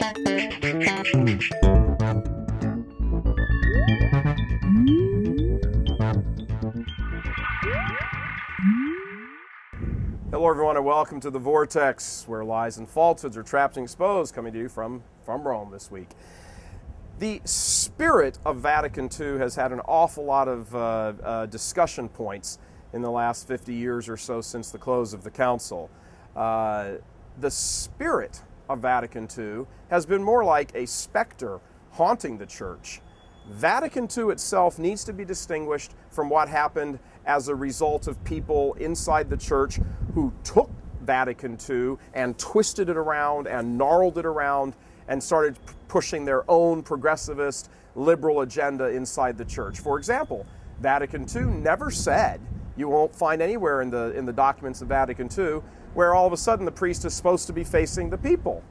Hello everyone and welcome to The Vortex, where lies and falsehoods are trapped and exposed, coming to you from Rome this week. The spirit of Vatican II has had an awful lot of discussion points in the last 50 years or so since the close of the Council. The spirit of Vatican II has been more like a specter haunting the Church. Vatican II itself needs to be distinguished from what happened as a result of people inside the Church who took Vatican II and twisted it around and gnarled it around and started pushing their own progressivist liberal agenda inside the Church. For example, Vatican II never said, you won't find anywhere in the documents of Vatican II, where all of a sudden the priest is supposed to be facing the people.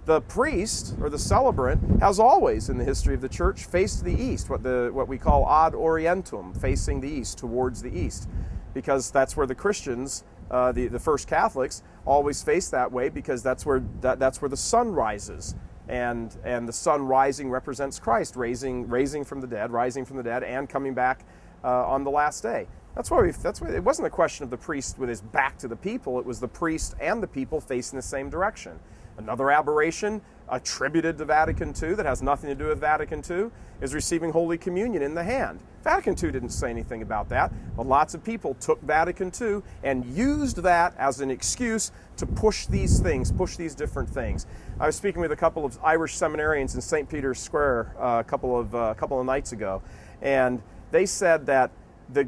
The priest, or the celebrant, has always in the history of the Church faced the east, what we call ad orientem, facing the east, towards the east, because that's where the Christians, the first Catholics, always faced that way, because that's where the sun rises, and the sun rising represents Christ, rising from the dead, and coming back on the last day. That's why it wasn't a question of the priest with his back to the people. It was the priest and the people facing the same direction. Another aberration attributed to Vatican II that has nothing to do with Vatican II is receiving Holy Communion in the hand. Vatican II didn't say anything about that, but lots of people took Vatican II and used that as an excuse to push these different things. I was speaking with a couple of Irish seminarians in St. Peter's Square a couple of nights ago, and they said that the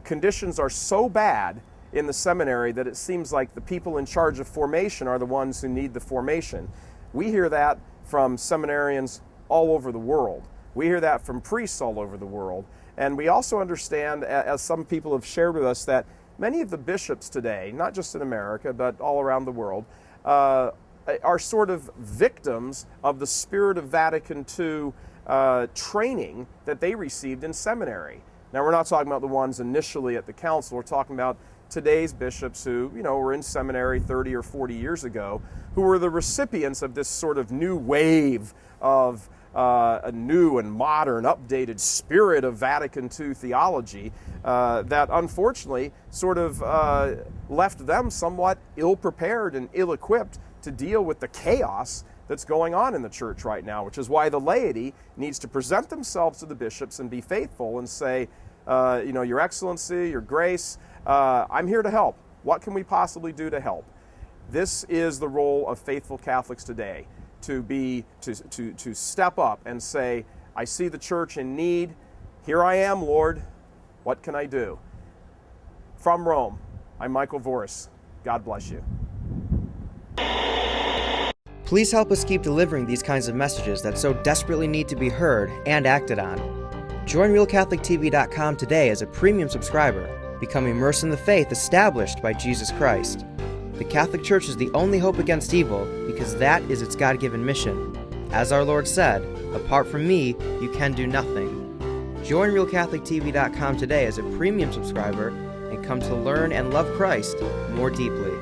conditions are so bad in the seminary that it seems like the people in charge of formation are the ones who need the formation. We hear that from seminarians all over the world. We hear that from priests all over the world. And we also understand, as some people have shared with us, that many of the bishops today, not just in America, but all around the world, are sort of victims of the spirit of Vatican II training that they received in seminary. Now, we're not talking about the ones initially at the council. We're talking about today's bishops who, were in seminary 30 or 40 years ago, who were the recipients of this sort of new wave of a new and modern, updated spirit of Vatican II theology that unfortunately sort of left them somewhat ill-prepared and ill-equipped to deal with the chaos that's going on in the Church right now, which is why the laity needs to present themselves to the bishops and be faithful and say, Your Excellency, Your Grace, I'm here to help. What can we possibly do to help? This is the role of faithful Catholics today, to step up and say, I see the Church in need. Here I am, Lord. What can I do? From Rome, I'm Michael Voris. God bless you. Please help us keep delivering these kinds of messages that so desperately need to be heard and acted on. Join RealCatholicTV.com today as a premium subscriber. Become immersed in the faith established by Jesus Christ. The Catholic Church is the only hope against evil because that is its God-given mission. As our Lord said, apart from me, you can do nothing. Join RealCatholicTV.com today as a premium subscriber and come to learn and love Christ more deeply.